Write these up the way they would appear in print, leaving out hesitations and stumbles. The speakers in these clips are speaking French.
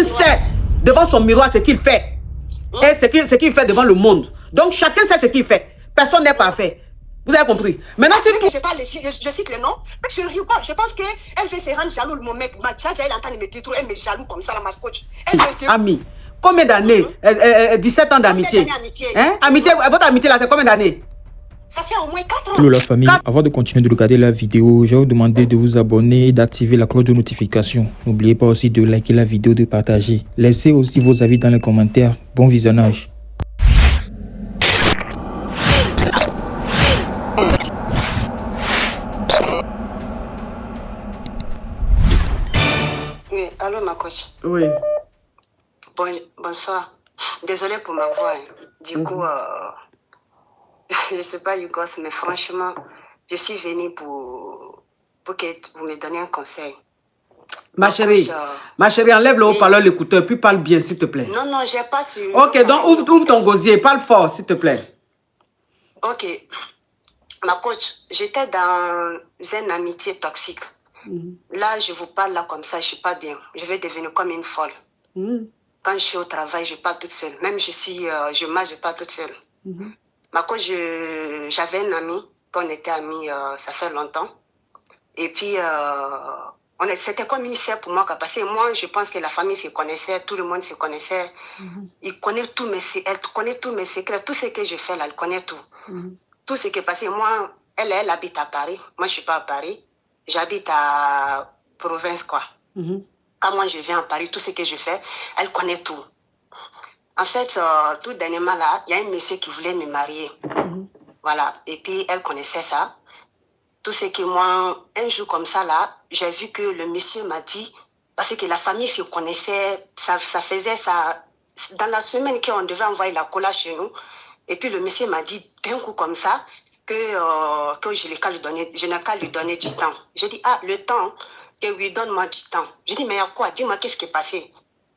sait devant son miroir ce qu'il fait. Et ce qu'il fait devant le monde. Donc chacun sait ce qu'il fait. Personne n'est parfait. Vous avez compris? Maintenant, c'est tout. Je cite le nom. Je rigole. Je pense qu'elle veut se rendre jaloux. Mon mec, ma tchatcha, elle entend me détruire. Elle me jaloux comme ça, la ma coach. Ami, combien d'années? 17 ans d'amitié. Hein? Amitié, votre amitié là, c'est combien d'années? Ça fait au moins 4 ans. Hello la famille, avant de continuer de regarder la vidéo, je vais vous demander de vous abonner et d'activer la cloche de notification. N'oubliez pas aussi de liker la vidéo, de partager. Laissez aussi vos avis dans les commentaires. Bon visionnage. Oui, allô ma coach. Oui. Bonsoir. Désolée pour ma voix. Du coup, je ne sais pas, Yugos, mais franchement, je suis venue pour que vous me donniez un conseil. Ma chérie, enlève le haut-parleur, l'écouteur, puis parle bien, s'il te plaît. Non, j'ai pas su. Ok, donc ouvre ton gosier, parle fort, s'il te plaît. Ok. Ma coach, j'étais dans une amitié toxique. Là, je vous parle là comme ça, je suis pas bien. Je vais devenir comme une folle. Quand je suis au travail, je parle toute seule. Même je marche, je parle toute seule. Ma coach, j'avais un ami, qu'on était amis, ça fait longtemps. Et puis, c'était comme une sœur pour moi, parce que moi, je pense que la famille se connaissait, tout le monde se connaissait. Elle connaît tous mes secrets, tout ce que je fais là, elle connaît tout. Tout ce qui est passé, moi, elle habite à Paris. Moi, je suis pas à Paris. J'habite à province, quoi. Quand moi, je viens à Paris, tout ce que je fais, elle connaît tout. En fait, tout dernièrement, là, il y a un monsieur qui voulait me marier. Voilà. Et puis, elle connaissait ça. Tout ce que moi, un jour comme ça, là, j'ai vu que le monsieur m'a dit, parce que la famille se connaissait, ça faisait ça. Dans la semaine qu'on devait envoyer la cola chez nous, et puis le monsieur m'a dit d'un coup comme ça, que je n'ai qu'à lui donner du temps. J'ai dit, le temps, que lui donne-moi du temps. J'ai dit, mais à quoi? Dis-moi, qu'est-ce qui est passé?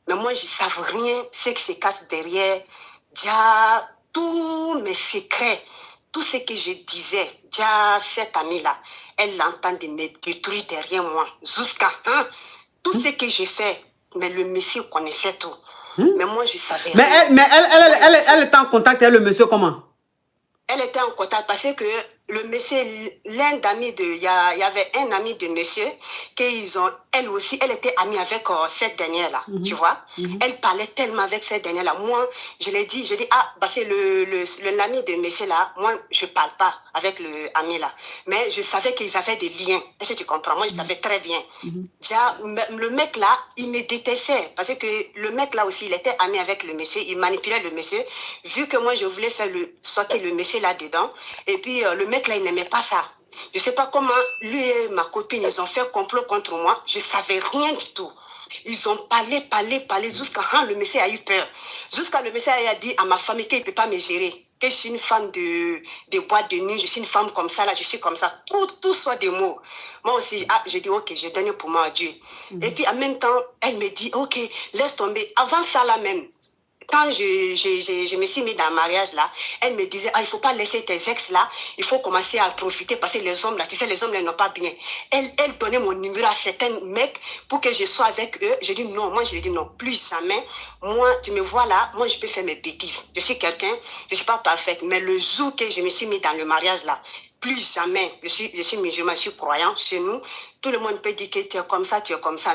Mais moi, je ne savais rien, ce qui se cache derrière. Déjà, tous mes secrets, tout ce que je disais, déjà, cette amie-là, elle l'entend de me détruire derrière moi. Jusqu'à tout ce que j'ai fait, mais le monsieur connaissait tout. Mais moi, je savais rien. Mais elle était en contact avec le monsieur comment? Elle était en contact parce que le monsieur, l'un d'amis il y avait un ami de monsieur elle aussi, elle était amie avec cette dernière-là, tu vois. Elle parlait tellement avec cette dernière-là. Moi, je l'ai dit, parce que l'ami de monsieur là, moi, je parle pas avec le ami là. Mais je savais qu'ils avaient des liens. Est-ce que tu comprends? Moi, je savais très bien. Déjà, le mec là, il me détestait parce que le mec là aussi, il était ami avec le monsieur, il manipulait le monsieur. Vu que moi, je voulais sortir le monsieur là-dedans, et puis le mec là, il n'aimait pas ça. Je ne sais pas comment lui et ma copine, ils ont fait complot contre moi. Je ne savais rien du tout. Ils ont parlé jusqu'à le monsieur a eu peur. Jusqu'à le monsieur a dit à ma famille qu'il ne peut pas me gérer. Que je suis une femme de boîte de nuit, je suis une femme comme ça, là, je suis comme ça. Tout soit des mots. Moi aussi, j'ai dit, ok, je donne pour moi à Dieu. Et puis en même temps, elle me dit, ok, laisse tomber. Avant ça là même, quand je me suis mis dans le mariage là, elle me disait, il ne faut pas laisser tes ex là, il faut commencer à profiter parce que les hommes là, tu sais, les hommes là n'ont pas bien. Elle donnait mon numéro à certains mecs pour que je sois avec eux. Je dis non, moi je lui dis non, plus jamais. Moi, tu me vois là, moi je peux faire mes bêtises. Je suis quelqu'un, je ne suis pas parfaite, mais le jour que je me suis mis dans le mariage là, plus jamais, je suis musulman, je suis croyant, chez nous, tout le monde peut dire que tu es comme ça,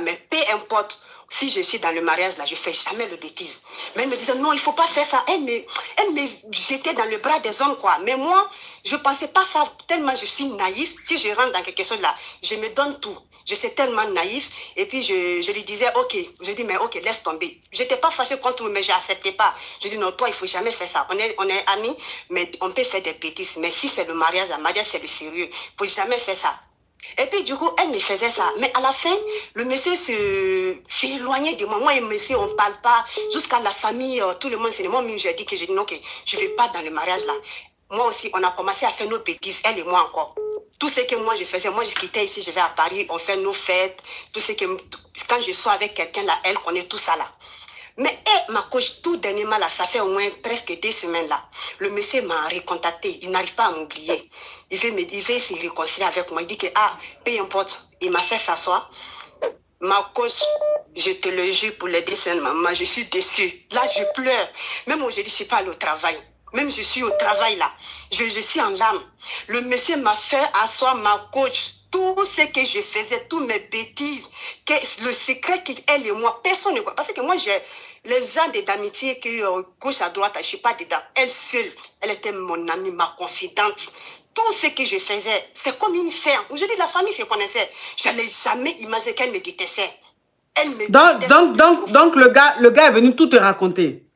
mais peu importe. Si je suis dans le mariage, là, je ne fais jamais le bêtise. Mais elle me disait, non, il ne faut pas faire ça. Elle me jetait dans le bras des hommes, quoi. Mais moi, je ne pensais pas ça, tellement je suis naïf. Si je rentre dans quelque chose là, je me donne tout. Je suis tellement naïf. Et puis, je lui disais, ok. Je dis, mais ok, laisse tomber. Je n'étais pas fâchée contre lui, mais je n'acceptais pas. Je dis, non, toi, il ne faut jamais faire ça. On est amis, mais on peut faire des bêtises. Mais si c'est le mariage c'est le sérieux. Il ne faut jamais faire ça. Et puis, du coup, elle me faisait ça. Mais à la fin, le monsieur s'est éloigné de moi. Moi et le monsieur, on ne parle pas. Jusqu'à la famille, tout le monde, c'est moi. Même, j'ai dit non, ok, je ne vais pas dans le mariage là. Moi aussi, on a commencé à faire nos bêtises, elle et moi encore. Tout ce que moi je faisais, moi je quittais ici, je vais à Paris, on fait nos fêtes. Tout ce que, quand je suis avec quelqu'un là, elle connaît tout ça là. Mais ma coach, tout dernièrement là, ça fait au moins presque 2 semaines là. Le monsieur m'a recontacté, il n'arrive pas à m'oublier. Il veut se réconcilier avec moi. Il dit que, peu importe, il m'a fait s'asseoir. Ma coach, Je te le jure pour les dessins de maman, je suis déçue. Là, je pleure. Même aujourd'hui, je ne suis pas allée au travail. Même je suis au travail là. Je suis en larmes. Le monsieur m'a fait asseoir ma coach. Tout ce que je faisais, toutes mes bêtises, le secret qu'elle et moi, personne ne connaît. Parce que moi, j'ai les gens d'amitié qui gauche à droite, je ne suis pas dedans. Elle seule, elle était mon amie, ma confidente. Tout ce que je faisais, c'est comme une sœur. Aujourd'hui, la famille se connaissait. Je n'allais jamais imaginer qu'elle me détestait. Elle me détestait. Donc le gars est venu tout te raconter.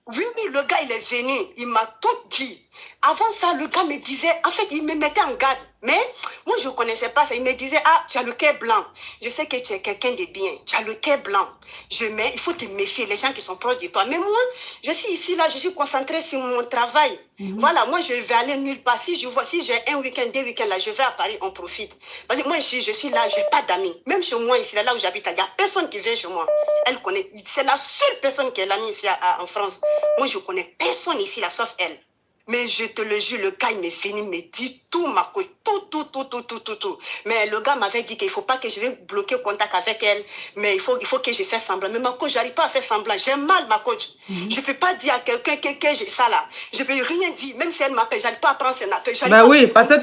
Oui, le gars, il est venu. Il m'a tout dit. Avant ça, le gars me disait, en fait, il me mettait en garde. Mais moi, je ne connaissais pas ça. Il me disait, ah, tu as le cœur blanc. Je sais que tu es quelqu'un de bien. Tu as le cœur blanc. Il faut te méfier, les gens qui sont proches de toi. Mais moi, je suis ici, là, je suis concentrée sur mon travail. Voilà, moi, je vais aller nulle part. Si j'ai un week-end, 2 week-ends, là, je vais à Paris, on profite. Parce que moi, je suis là, je n'ai pas d'amis. Même chez moi, ici, là où j'habite, il n'y a personne qui vient chez moi. Elle connaît. C'est la seule personne qui est l'amie ici en France. Moi, je ne connais personne ici, là, sauf elle. Mais je te le jure, le gars, il m'est venu me dire tout, ma coach, tout. Mais le gars m'avait dit qu'il ne faut pas que je vais bloquer contact avec elle, mais il faut que je fasse semblant. Mais ma coach, je n'arrive pas à faire semblant. J'ai mal, ma coach. Je ne peux pas dire à quelqu'un que j'ai ça là. Je ne peux rien dire, même si elle m'appelle, je n'arrive pas à prendre ses appels. Ben oui, parce que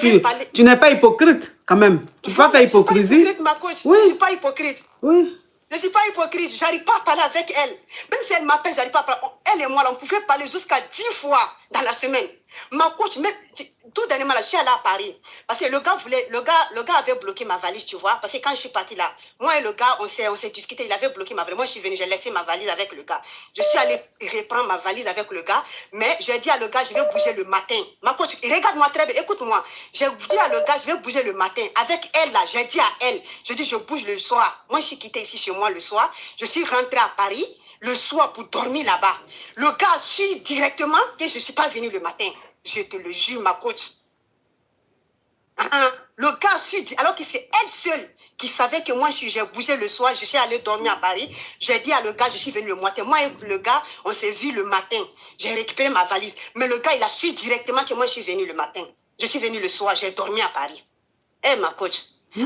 tu n'es pas hypocrite, quand même. Tu ne peux pas faire hypocrisie. Je ne suis pas hypocrite, ma coach. Oui. Je ne suis pas hypocrite. Oui. Je ne suis pas hypocrite, je n'arrive pas à parler avec elle. Même si elle m'appelle, je n'arrive pas à parler. Elle et moi, là, on pouvait parler jusqu'à 10 fois dans la semaine. Ma coach, même, tout dernièrement, là, je suis allée à Paris. Parce que le gars avait bloqué ma valise, tu vois. Parce que quand je suis partie là, moi et le gars, on s'est discuté, il avait bloqué ma valise. Moi, je suis venue, j'ai laissé ma valise avec le gars. Je suis allée reprendre ma valise avec le gars. Mais j'ai dit à le gars, je vais bouger le matin. Ma coach, regarde-moi très bien, écoute-moi. J'ai dit à le gars, je vais bouger le matin. Avec elle, là, j'ai dit à elle, je dis, je bouge le soir. Moi, je suis quittée ici chez moi le soir. Je suis rentrée à Paris le soir pour dormir là-bas. Le gars suit directement que je ne suis pas venue le matin. Je te le jure, ma coach. Le gars suit, alors que c'est elle seule qui savait que moi, j'ai bougé le soir, je suis allée dormir à Paris. J'ai dit à le gars, je suis venue le matin. Moi et le gars, on s'est vu le matin. J'ai récupéré ma valise. Mais le gars, il a su directement que moi, je suis venue le matin. Je suis venue le soir, j'ai dormi à Paris. Ma coach.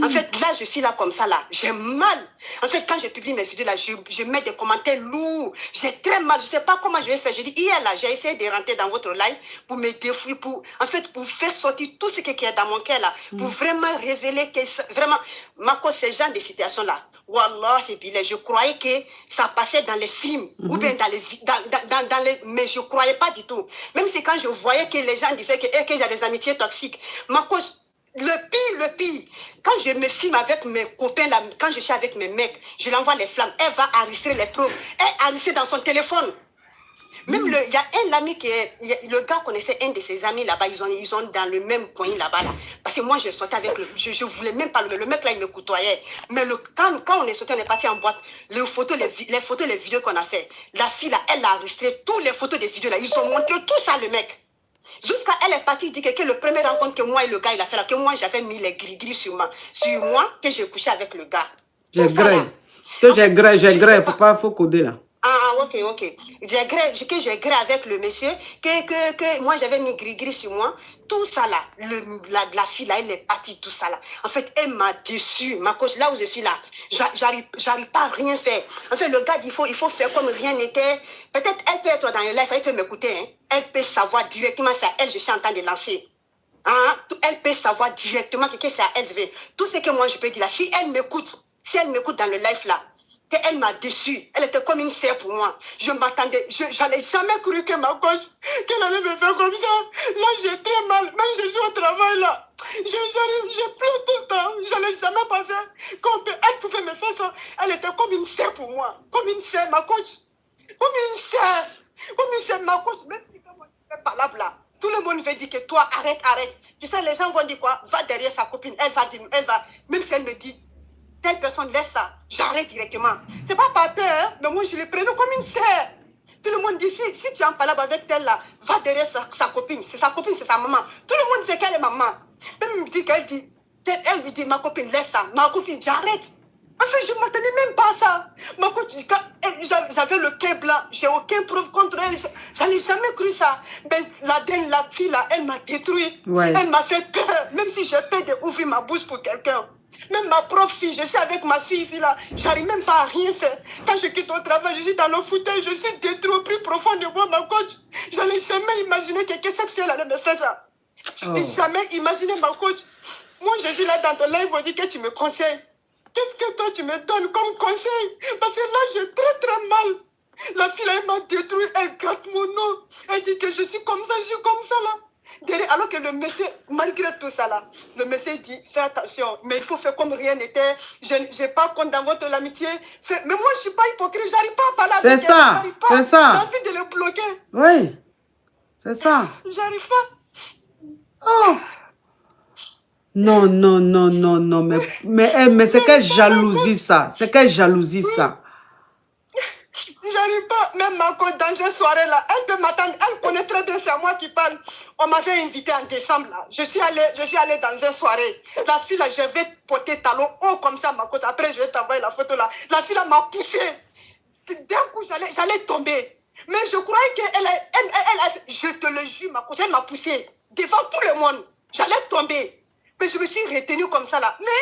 En fait, là, je suis là comme ça, là. J'ai mal. En fait, quand je publie mes vidéos, là, je mets des commentaires lourds. J'ai très mal. Je ne sais pas comment je vais faire. Je dis, hier, là, j'ai essayé de rentrer dans votre live pour me défouiller, pour faire sortir tout ce qui est dans mon cœur, là. Pour vraiment révéler que, vraiment, ma cause, ces gens de situations-là. Wallahi, je croyais que ça passait dans les films, ou bien dans les... Mais je ne croyais pas du tout. Même si quand je voyais que les gens disaient que j'ai des amitiés toxiques, ma cause... Le pire, quand je me filme avec mes copains, là, quand je suis avec mes mecs, je l'envoie les flammes, elle va enregistrer les preuves, elle enregistre dans son téléphone. Même il y a un ami le gars connaissait un de ses amis là-bas, ils sont dans le même coin là-bas. Là. Parce que moi, je sortais avec je voulais même pas le mec là, il me côtoyait. Mais quand on est sorti, on est parti en boîte, les photos, les vidéos qu'on a fait, la fille là, elle a enregistré toutes les photos des vidéos là, ils ont montré tout ça, le mec. Jusqu'à elle est partie dire que le premier rencontre que moi et le gars il a fait là, que moi j'avais mis les gris-gris sur moi, que j'ai couché avec le gars. J'ai gré, faut coder là. Ok. Que j'ai gré avec le monsieur, que moi j'avais mis gris-gris sur moi. Tout ça là, la fille là, elle est partie, tout ça là. En fait, elle m'a déçue. Ma coach, là où je suis là, j'arrive pas à rien faire. En fait, le gars dit, il faut faire comme rien n'était. Peut-être elle peut être dans le live, elle peut m'écouter. Hein. Elle peut savoir directement c'est à elle je suis en train de lancer. Elle peut savoir directement que c'est à elle. Tout ce que moi je peux dire là, si elle m'écoute dans le live là, qu'elle m'a déçue, elle était comme une sœur pour moi. Je m'attendais, j'allais jamais cru que ma coach, qu'elle allait me faire comme ça. Là, j'ai très mal, même je suis au travail là. Je pleure tout le temps, j'allais jamais penser qu'elle pouvait me faire ça. Elle était comme une sœur pour moi, comme une sœur, ma coach. Comme une sœur, ma coach. Même si moi je fais palabre là, tout le monde veut dire que toi, arrête. Tu sais, les gens vont dire quoi? Va derrière sa copine, elle va, même si elle me dit, telle personne laisse ça, j'arrête directement. C'est pas par peur, hein, mais moi je le prenais comme une sœur. Tout le monde dit, si tu es en palabre avec elle là, va derrière sa copine. C'est sa copine, c'est sa maman. Tout le monde sait qu'elle est maman. Même me dit elle lui dit, ma copine laisse ça. Ma copine, j'arrête. En fait, je ne m'attendais même pas à ça. Ma copine, j'avais le cœur blanc, j'ai aucune preuve contre elle. J'allais jamais cru ça. Mais la fille là, elle m'a détruit. Ouais. Elle m'a fait peur. Même si j'ai peur d'ouvrir ma bouche pour quelqu'un. Même ma propre fille, je suis avec ma fille ici là, j'arrive même pas à rien faire. Quand je quitte au travail, je suis dans le fauteuil, je suis détruit au plus profond de moi, ma coach. J'allais jamais imaginer que cette fille allait me faire ça. Je n'ai jamais imaginé, ma coach. Moi, je suis là dans ton live, on dit que tu me conseilles. Qu'est-ce que toi, tu me donnes comme conseil? Parce que là, j'ai très mal. La fille, elle m'a détruit, elle gratte mon nom. Elle dit que je suis comme ça, là. Alors que le monsieur, malgré tout ça là, le monsieur dit, fais attention, mais il faut faire comme rien n'était. Je n'ai pas compte dans votre amitié. Mais moi, je ne suis pas hypocrite, j'arrive pas à parler avec elle. C'est ça, c'est ça. J'ai envie de le bloquer. Oui, c'est ça. J'arrive pas. Oh. Non, mais c'est quelle jalousie ça. C'est quelle jalousie ça. J'arrive pas, même ma coach dans cette soirée là, elle peut m'attendre, elle connaît très bien, c'est à moi qui parle. On m'avait invité en décembre là, je suis allée dans une soirée. La fille là, je vais porter talon haut comme ça ma coach, après je vais t'envoyer la photo là. La fille là m'a poussé. D'un coup j'allais tomber. Mais je croyais qu'elle, je te le jure ma coach, elle m'a poussé devant tout le monde. J'allais tomber. Mais je me suis retenue comme ça là. Mais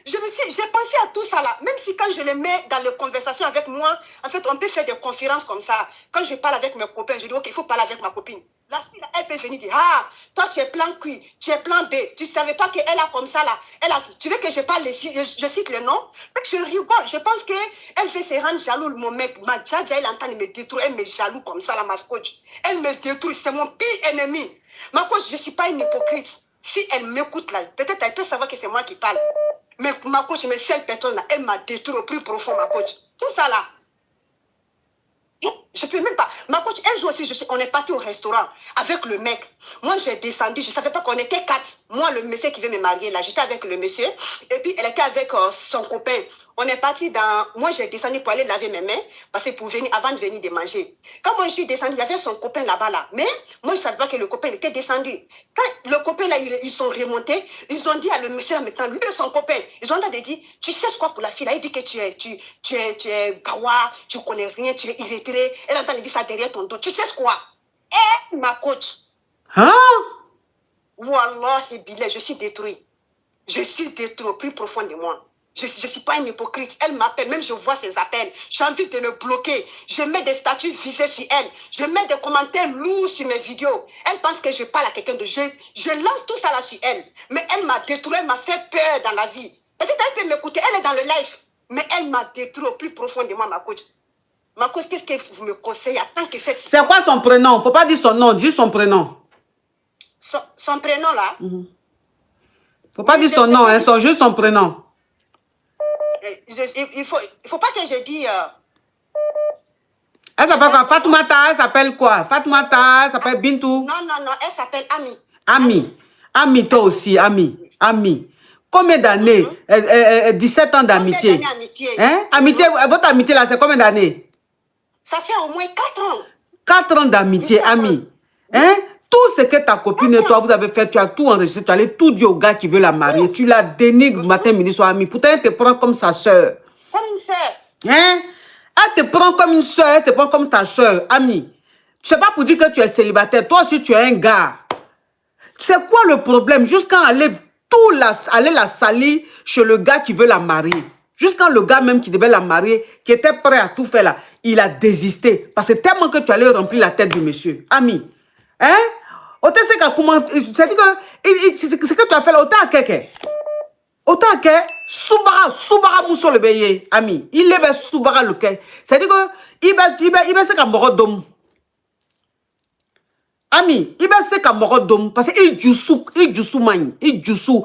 j'ai pensé à tout ça là. Même si quand je le mets dans les conversations avec moi, en fait, on peut faire des conférences comme ça. Quand je parle avec mes copains, je dis, ok, il faut parler avec ma copine. La fille là, elle peut venir dire, ah, toi tu es plan Q, tu es plan B. Tu ne savais pas qu'elle a comme ça là. Tu veux que je parle, je cite le nom? Je rigole. Je pense qu'elle veut se rendre jaloux. Mon mec, ma Djadja, elle entend me détruire. Elle me jaloux comme ça là, ma coach. Elle me détruit. C'est mon pire ennemi. Ma coach, je ne suis pas une hypocrite. Si elle m'écoute là, peut-être elle peut savoir que c'est moi qui parle. Mais ma coach, mais cette personne-là, elle m'a détruit au plus profond, ma coach. Tout ça là. Je peux même pas. Ma coach, un jour aussi, on est parti au restaurant avec le mec. Moi, j'ai descendu, je ne savais pas qu'on était 4. Moi, le monsieur qui veut me marier là, j'étais avec le monsieur. Et puis, elle était avec son copain. On est parti dans... Moi, j'ai descendu pour aller laver mes mains, parce que avant de venir de manger. Quand moi, je suis descendu, il y avait son copain là-bas, là. Mais moi, je ne savais pas que le copain était descendu. Quand le copain, là, ils sont remontés, ils ont dit à le monsieur en mettant, lui et son copain, ils ont dit, tu sais quoi pour la fille, là? Il dit que tu es gawa, tu connais rien, tu es illettré. Elle entend dire ça derrière ton dos. Tu sais quoi? Eh, ma coach. Hein? Wallahi billah, je suis détruit. Je suis détruit au plus profond de moi. Je ne suis pas une hypocrite. Elle m'appelle, même je vois ses appels. J'ai envie de le bloquer. Je mets des statuts visés sur elle. Je mets des commentaires lourds sur mes vidéos. Elle pense que je parle à quelqu'un de jeu. Je lance tout ça là sur elle. Mais elle m'a détruit, elle m'a fait peur dans la vie. Peut-être elle peut m'écouter, elle est dans le live. Mais elle m'a détruit au plus profond de moi, ma coach. Ma coach, qu'est-ce que vous me conseillez en tant que cette... C'est quoi son prénom? Faut pas dire son nom, juste son prénom. Son prénom là? Faut pas dire son nom, hein, juste son prénom. Il faut pas que je dise... Elle s'appelle quoi? Fatoumata, elle s'appelle quoi? Fatoumata, elle s'appelle Bintou? Non, elle s'appelle Ami. Ami, toi aussi, Ami. Combien d'années? 17 ans d'amitié. Hein? Amitié, votre amitié là, c'est combien d'années? Ça fait au moins 4 ans. 4 ans d'amitié, Ami. Hein? Tout ce que ta copine et toi, vous avez fait, tu as tout enregistré, tu as allé tout dire au gars qui veut la marier. Tu la dénigres matin, midi, soir, Ami. Pourtant, elle te prend comme sa soeur. Comme une soeur. Hein? Elle te prend comme une soeur, elle te prend comme ta soeur, Ami. C'est pas pour dire que tu es célibataire. Toi aussi, tu es un gars. C'est quoi le problème? Jusqu'à aller la salir chez le gars qui veut la marier. Jusqu'à le gars même qui devait la marier, qui était prêt à tout faire là, il a désisté. Parce que tellement que tu allais remplir la tête du monsieur. Ami. Hein? C'est-à-dire que ce que tu as fait là, autant que Soubara Mousso le béye, Ami. Il est Soubara le quai. C'est-à-dire que il va se camborder. Ami, il va se camborder parce qu'il joussou magne, il joussou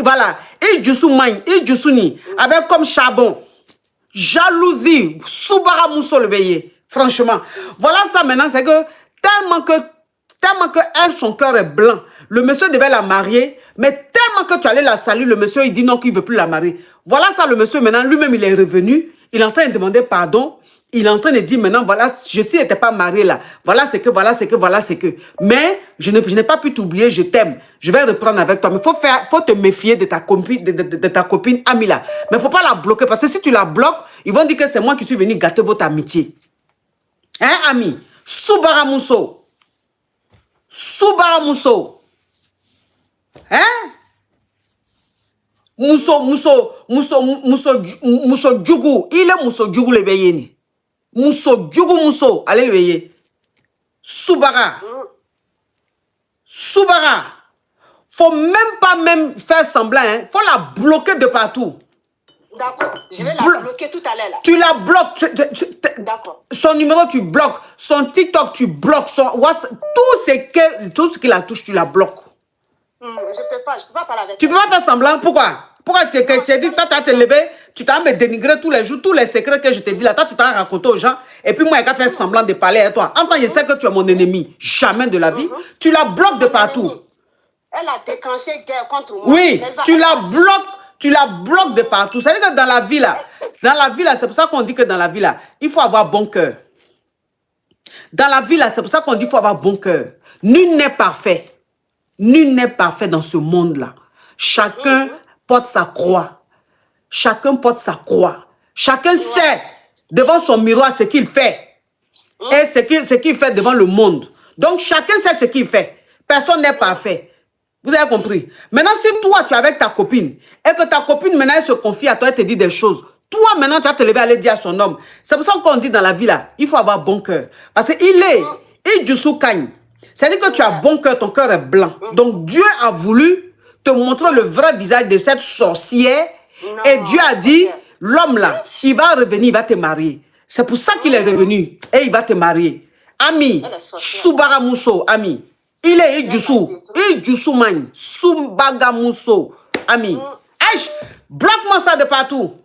voilà, il joussou magne, il joussou ni avec comme charbon. Jalousie, Soubara Mousso le béye. Franchement, voilà ça maintenant, c'est que tellement que elle, son cœur est blanc. Le monsieur devait la marier, mais tellement que tu allais la saluer, le monsieur, il dit non, qu'il ne veut plus la marier. Voilà ça, le monsieur, maintenant, lui-même, il est revenu. Il est en train de demander pardon. Il est en train de dire maintenant, voilà, je n'étais pas marié là. Voilà ce que. Mais je n'ai pas pu t'oublier, je t'aime. Je vais reprendre avec toi. Mais il faut te méfier de ta copine Ami là. Mais il ne faut pas la bloquer, parce que si tu la bloques, ils vont dire que c'est moi qui suis venu gâter votre amitié. Hein, Ami? Soubara Mousso. Hein? Mousso Djougou. Il est Mousso Djougou le veillé. Mousso Djougou Mousso. Allez le veiller. Soubara. Soubara. Faut même pas faire semblant. Hein. Faut la bloquer de partout. D'accord. Je vais la bloquer tout à l'heure. Là. Tu la bloques. D'accord. Son numéro, tu bloques. Son TikTok, tu bloques. Son WhatsApp, tout ce qui la touche, tu la bloques. Je peux pas parler avec Tu peux pas faire semblant. Pourquoi? Pourquoi tu as dit, toi, tu as te levé, tu t'as me dénigré tous les jours, tous les secrets que je t'ai dit là, toi, tu t'as raconté aux gens, et puis moi, il a fait semblant de parler à toi. En tant que je sais que tu es mon ennemi, jamais de la vie, tu la bloques de partout. Elle a déclenché guerre contre moi. Oui, tu la bloques de partout. C'est-à-dire que dans la vie là, c'est pour ça qu'on dit que dans la vie là, il faut avoir bon cœur. Dans la vie là, c'est pour ça qu'on dit qu'il faut avoir bon cœur. Nul n'est parfait. Nul n'est parfait dans ce monde-là. Chacun porte sa croix. Chacun porte sa croix. Chacun sait devant son miroir ce qu'il fait. Et ce qu'il fait devant le monde. Donc chacun sait ce qu'il fait. Personne n'est parfait. Vous avez compris? Maintenant, si toi, tu es avec ta copine, et que ta copine, maintenant, elle se confie à toi, elle te dit des choses, toi, maintenant, tu vas te lever, aller dire à son homme. C'est pour ça qu'on dit dans la vie, là, il faut avoir bon cœur. Parce qu'il Djousou Kagne. C'est-à-dire que tu as bon cœur, ton cœur est blanc. Donc, Dieu a voulu te montrer le vrai visage de cette sorcière. Non, et Dieu a dit, l'homme là, il va revenir, il va te marier. C'est pour ça qu'il est revenu. Et il va te marier. Ami, Soubara Mousso, ami. Il est Idjoussou Man, Soubaga Mousso, ami. Aïe, bloque-moi ça de partout.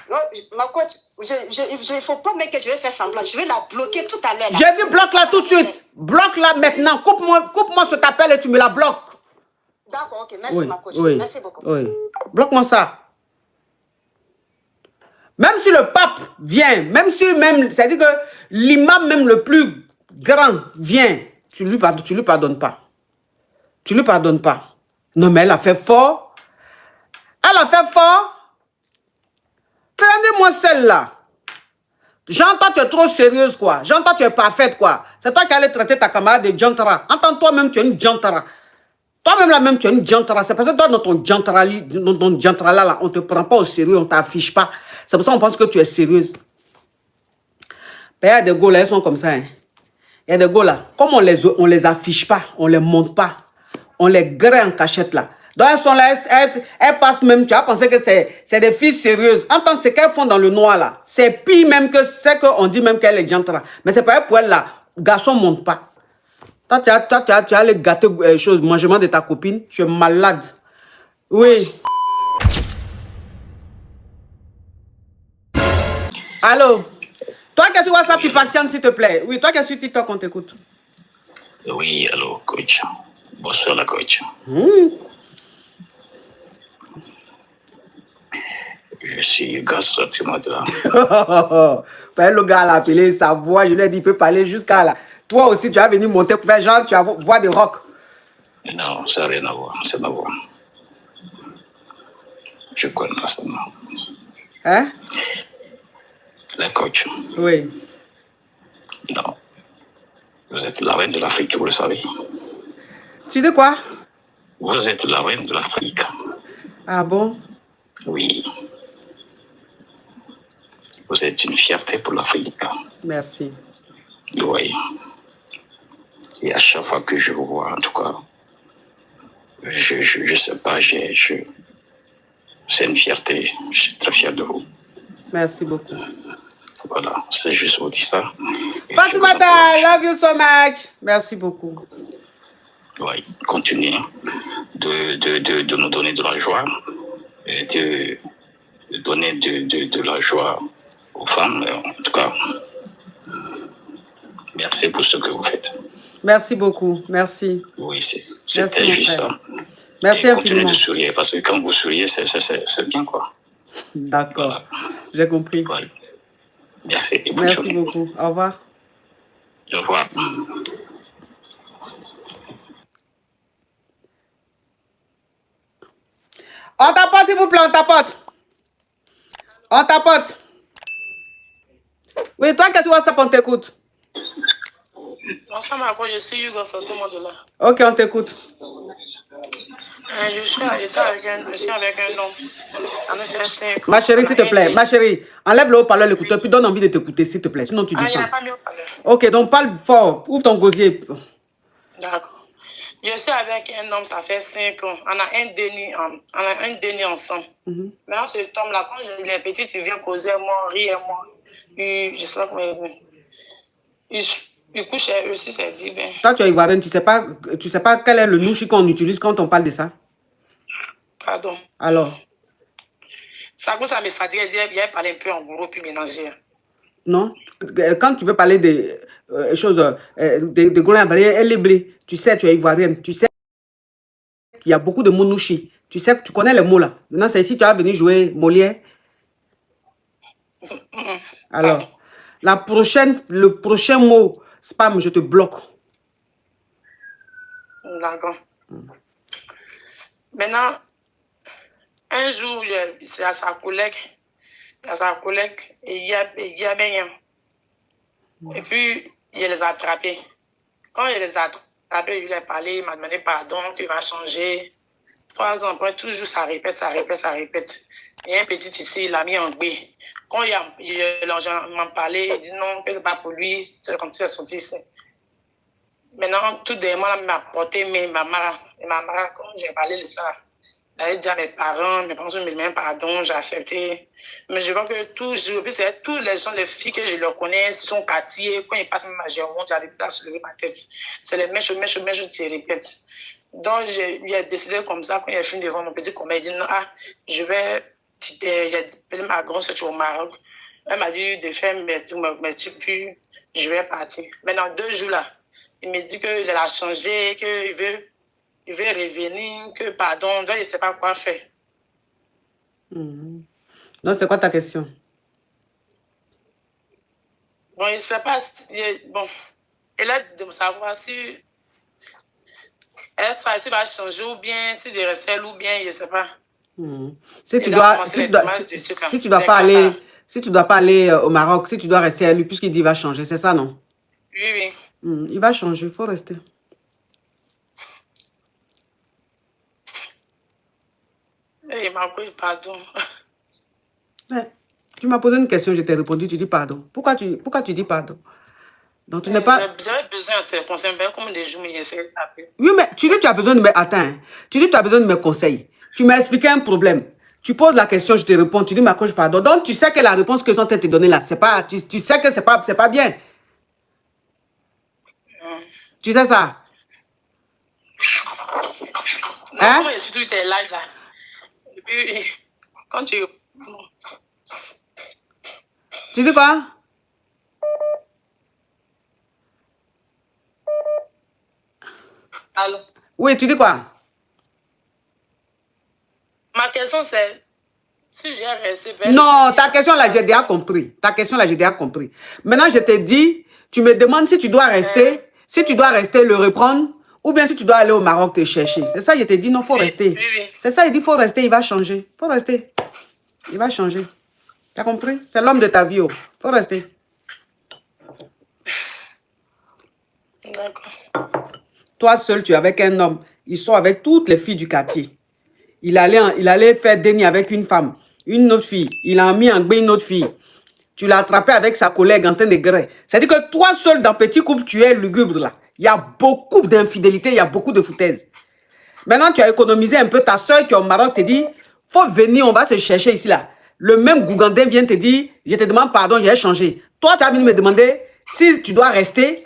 Non, ma coach, il ne faut pas que je vais faire semblant. Je vais la bloquer tout à l'heure. J'ai dit bloque-la tout de suite. Bloque-la maintenant. Coupe-moi ce t'appelle et tu me la bloques. D'accord, ok. Merci, ma coach. Oui, merci beaucoup. Oui. Bloque-moi ça. Même si le pape vient, c'est-à-dire que l'imam même le plus grand vient, tu lui pardonnes pas. Tu lui pardonnes pas. Non, mais elle a fait fort. Elle a fait fort. Prenez-moi celle-là. J'entends tu es trop sérieuse, quoi. J'entends tu es parfaite, quoi. C'est toi qui allais traiter ta camarade de Jantara. Entends toi-même, tu es une Jantara. Toi-même, là-même, tu es une Jantara. C'est parce que toi, dans ton Jantara, là, on ne te prend pas au sérieux, on ne t'affiche pas. C'est pour ça qu'on pense que tu es sérieuse. Mais il y a des gars là, ils sont comme ça. Hein. Il y a des gars là, comme on les affiche pas, on les montre pas, on les grée en cachette là. Donc elles sont là, elles passent même, tu vas penser que c'est des filles sérieuses. Entends ce qu'elles font dans le noir là. C'est pire même que ce qu'on dit même qu'elle est gentille. Mais c'est pas pour elle là. Garçon ne monte pas. Toi, tu as aller gâter mangement de ta copine. Tu es malade. Oui. Allô? Toi qui es sur WhatsApp, tu patientes s'il te plaît. Oui, toi qui es sur TikTok, on t'écoute. Oui, allô, coach. Bonsoir, la coach. Je suis Gaston Timothée. Le gars l'a appelé, sa voix, je lui ai dit, il peut parler jusqu'à là. Toi aussi, tu vas venir monter pour faire genre, tu as voix de rock. Non, ça n'a rien à voir, c'est ma voix. Je connais pas ça, non. Hein? La coach. Oui. Non. Vous êtes la reine de l'Afrique, vous le savez. Tu dis quoi? Vous êtes la reine de l'Afrique. Ah bon? Oui. Vous êtes une fierté pour l'Afrique. Merci. Oui. Et à chaque fois que je vous vois, en tout cas, je sais pas, c'est une fierté. Je suis très fier de vous. Merci beaucoup. Voilà, c'est juste vous dire ça. Fatoumata, I love you so much. Merci beaucoup. Oui, continuez de nous donner de la joie et de donner de la joie aux femmes. En tout cas, merci pour ce que vous faites. Merci beaucoup, merci. Oui, c'était juste ça. Merci et infiniment. Continuez de sourire parce que quand vous souriez, c'est bien quoi. D'accord, voilà. J'ai compris. Oui. Merci et bonne Merci journée. beaucoup, au revoir. Au revoir. On tapote s'il vous plaît, on tapote. On tapote. Oui, toi, qu'est-ce que WhatsApp, on t'écoute? Bonsoir, ma coach, je suis Hugo Santé Modula. Ok, on t'écoute. Je suis avec un homme. Ça nous fait 5 ans. Ma chérie, s'il te plaît. Ma chérie, enlève le haut-parleur, l'écouteur, puis donne envie de t'écouter, s'il te plaît. Sinon, tu Ah, il descends. n'y a pas de haut-parleur. Ok, donc parle fort. Ouvre ton gosier. D'accord. Je suis avec un homme, ça fait 5 ans. On a un déni ensemble. Maintenant, cet homme-là, quand il est petit, il vient causer moi, rire moi. Je sais pas comment dire. Il couche aussi, ça dit bien. Toi, tu es ivoirienne, tu sais pas quel est le nouchi qu'on utilise quand on parle de ça? Pardon. Alors? Ça commence à me fatiguer, il a parlé un peu en gros, puis mélanger. Non? Quand tu veux parler des choses, de Golan, elle est blé. Tu sais, tu es ivoirienne. Tu sais, il y a beaucoup de mots nouchi. Tu sais que tu connais les mots là. Maintenant, c'est ici tu vas venir jouer Molière. Alors, le prochain mot, spam, je te bloque. D'accord. Maintenant, un jour, c'est à sa collègue, et il y a bien. Et puis, il les a attrapés. Quand il les a attrapés, il lui a parlé, il m'a demandé pardon, qu'il va changer. 3 ans après, toujours ça répète. Il y a un petit ici, il l'a mis en B. Quand les gens m'ont parlé, il dit non, que c'est pas pour lui, c'est comme si c'est sorti. Maintenant, tout d'un moment, il m'a porté ma mère. Et ma mère, quand j'ai parlé de ça, elle a dit à mes parents me demandent pardon, j'ai accepté. Mais je vois que toujours, puis c'est tous les gens, les filles que je leur connais, ils sont quartiers, quand ils passent même à Géronte, j'arrive pas à soulever ma tête. C'est les mêmes choses qui répètent. Donc, j'ai décidé comme ça, quand il a fini devant mon petit commun, il dit non, j'ai appelé ma grosse soeur au Maroc. Elle m'a dit de faire mes trucs, puis je vais partir. Mais dans 2 jours là, il me dit qu'il a changé, qu'il veut revenir, que pardon, donc il ne sait pas quoi faire. Donc, c'est quoi ta question? Bon, il ne sait pas. Bon, il a de me savoir si elle va changer ou bien, si je reste ou bien, je ne sais pas. Si tu dois pas aller au Maroc, si tu dois rester à lui, puisqu'il dit qu'il va changer, c'est ça, non? Oui. Il va changer, il faut rester. Il m'a dit pardon. Tu m'as posé une question, je t'ai répondu, tu dis pardon. Pourquoi tu dis pardon? Donc tu n'es pas... J'avais besoin de te conseiller, comme des jours, mais j'essaie de taper. Oui, mais tu dis que tu as besoin de me... Attends, tu dis que tu as besoin de mes conseils. Tu m'as expliqué un problème. Tu poses la question, je te réponds, tu dis ma coach pardon. Donc tu sais que la réponse que je suis en train de te donner là, c'est pas... Tu sais que c'est pas bien. Tu sais ça? Hein? Comment je suis tout live là? Et puis, quand tu... Tu dis quoi? Allô? Oui, tu dis quoi? Ma question c'est... Si j'ai resté... Non, ta question là, j'ai déjà compris. Maintenant, je te dis, tu me demandes si tu dois rester, le reprendre, ou bien si tu dois aller au Maroc te chercher. C'est ça, je te dis, non, il faut rester. Oui. C'est ça, il dit, il faut rester, il va changer. Il faut rester. Il va changer. Tu as compris? C'est l'homme de ta vie. Il faut rester. D'accord. Toi seul, tu es avec un homme. Ils sont avec toutes les filles du quartier. Il allait faire déni avec une femme, une autre fille. Il a mis en bain une autre fille. Tu l'as attrapé avec sa collègue en train de gré. C'est-à-dire que toi seul, dans petit couple, tu es lugubre là. Il y a beaucoup d'infidélité, il y a beaucoup de foutaise. Maintenant, tu as économisé un peu. Ta soeur qui est au Maroc te dit, faut venir, on va se chercher ici là. Le même Gougandin vient te dire, je te demande pardon, j'ai changé. Toi, tu as venu me demander si tu dois rester,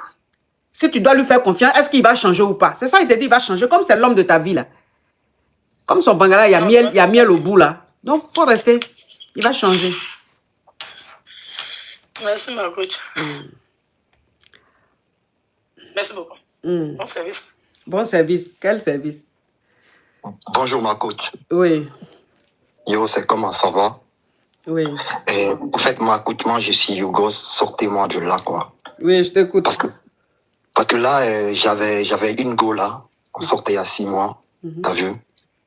si tu dois lui faire confiance, est-ce qu'il va changer ou pas? C'est ça, il te dit, il va changer, comme c'est l'homme de ta vie là. Comme son bangala, il y a miel au bout là. Donc, il faut rester. Il va changer. Merci, ma coach. Merci beaucoup. Bon service. Bon service. Quel service? Bonjour, ma coach. Oui. Yo, c'est comment ça va? Oui. En fait, ma coach, moi, je suis Yougos. Sortez-moi de là, quoi. Oui, je t'écoute. Parce que là, j'avais une go là. On sortait il y a 6 mois. T'as vu?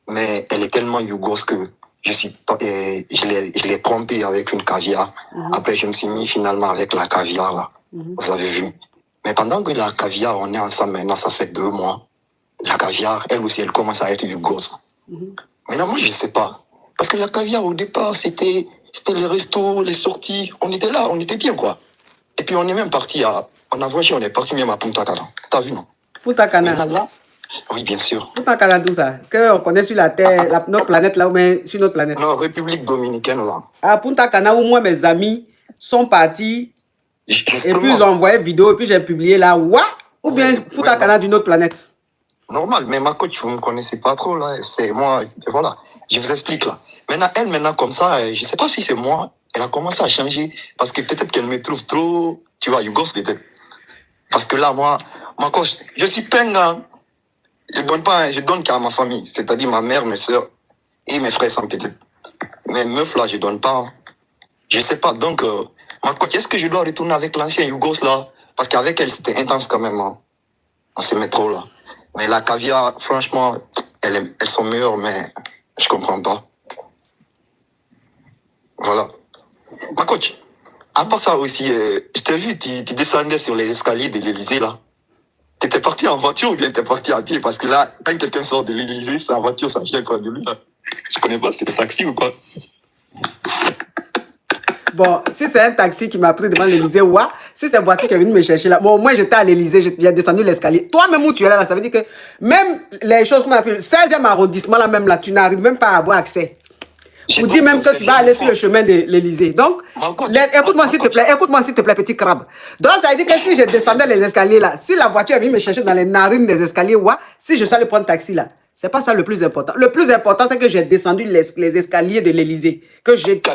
Mais elle est tellement Yougos que je l'ai trompée avec une caviar. Après, je me suis mis finalement avec la caviar là. Vous avez vu? Mais pendant que la caviar, on est ensemble maintenant, ça fait 2 mois. La caviar, elle aussi, elle commence à être Yougos. Maintenant, moi, je ne sais pas. Parce que la caviar, au départ, c'était les restos, les sorties. On était là, on était bien, quoi. Et puis, on est même parti on a voyagé, on est parti même à Punta Cana. T'as vu, non? Punta Cana. Maintenant, là, oui, bien sûr. Punta Cana, tout ça. Qu'on connaît sur la Terre, notre planète là, ou même sur notre planète. Non, République Dominicaine, là. À Punta Cana, où moi, mes amis sont partis. Justement. Et puis, ils ont envoyé vidéo, et puis j'ai publié là. What? Ou bien Punta Cana d'une autre planète. Normal, mais ma coach, vous ne me connaissez pas trop, là. C'est moi, et voilà. Je vous explique, là. Maintenant, comme ça, je ne sais pas si c'est moi. Elle a commencé à changer. Parce que peut-être qu'elle me trouve trop, tu vois, yougos, peut-être. Parce que là, moi, ma coach, je suis penga. Je donne qu'à ma famille. C'est-à-dire ma mère, mes soeurs et mes frères, sans peut-être. Mais meuf, là, je donne pas. Je sais pas. Donc, ma coach, est-ce que je dois retourner avec l'ancien yougos, là? Parce qu'avec elle, c'était intense quand même, hein. On s'aimait trop, là. Mais la caviar, franchement, elles sont meilleures, mais je comprends pas. Voilà. Ma coach, à part ça aussi, je t'ai vu, tu descendais sur les escaliers de l'Élysée, là. T'étais parti en voiture ou bien t'es parti à pied? Parce que là, quand quelqu'un sort de l'Élysée, sa voiture, ça vient quoi de lui, là? Je connais pas, c'était taxi ou quoi? Bon, si c'est un taxi qui m'a pris devant l'Élysée, ouais. Si c'est une voiture qui est venue me chercher là, bon, moi j'étais à l'Élysée, j'ai descendu l'escalier. Toi-même où tu es là, ça veut dire que même les choses qu'on appelle le 16e arrondissement là, même là, tu n'arrives même pas à avoir accès. Pour dire même que tu vas aller sur le chemin de l'Élysée. Donc, écoute-moi s'il te plaît, petit crabe. Donc, ça veut dire que si je descendais les escaliers là, si la voiture est venue me chercher dans les narines des escaliers, ouais, si je suis allé prendre taxi là, c'est pas ça le plus important. Le plus important, c'est que j'ai descendu les escaliers de l'Élysée. Que j'étais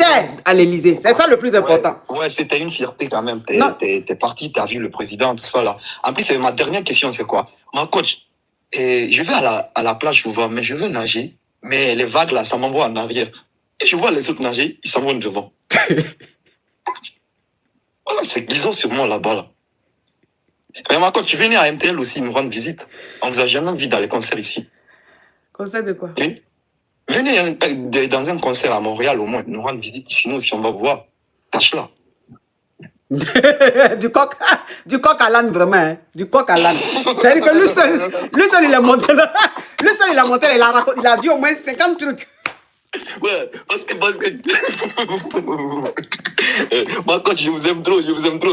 à l'Élysée. C'est ça le plus important. Ouais, c'était une fierté quand même. T'es parti, t'as vu le président, tout ça là. En plus, ma dernière question, c'est quoi? Ma coach, je vais à la plage, je vois, mais je veux nager. Mais les vagues là, ça m'envoie en arrière. Et je vois les autres nager, ils s'en vont devant. Voilà, c'est glissant sur moi là-bas. Là. Mais ma coach, tu venais à MTL aussi nous rendre visite. On vous a jamais vu dans les concerts ici. Concert de quoi? Venez dans un concert à Montréal au moins, nous rendre visite ici, nous, si on va vous voir. Tâche là. du coq à l'âne, vraiment. Hein. Du coq à l'âne. C'est-à-dire que lui seul, il a monté là. Lui seul, il a monté là. Il a dit au moins 50 trucs. Ouais, parce que ma coach, je vous aime trop,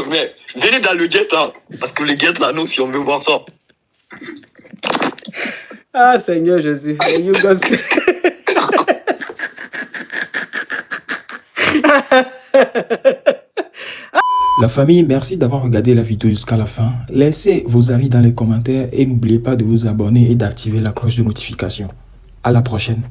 mais venez dans le jet là, parce que le jet là, nous, si on veut voir ça. Ah, Seigneur Jésus, you guys. La famille, merci d'avoir regardé la vidéo jusqu'à la fin. Laissez vos avis dans les commentaires et n'oubliez pas de vous abonner et d'activer la cloche de notification. À la prochaine.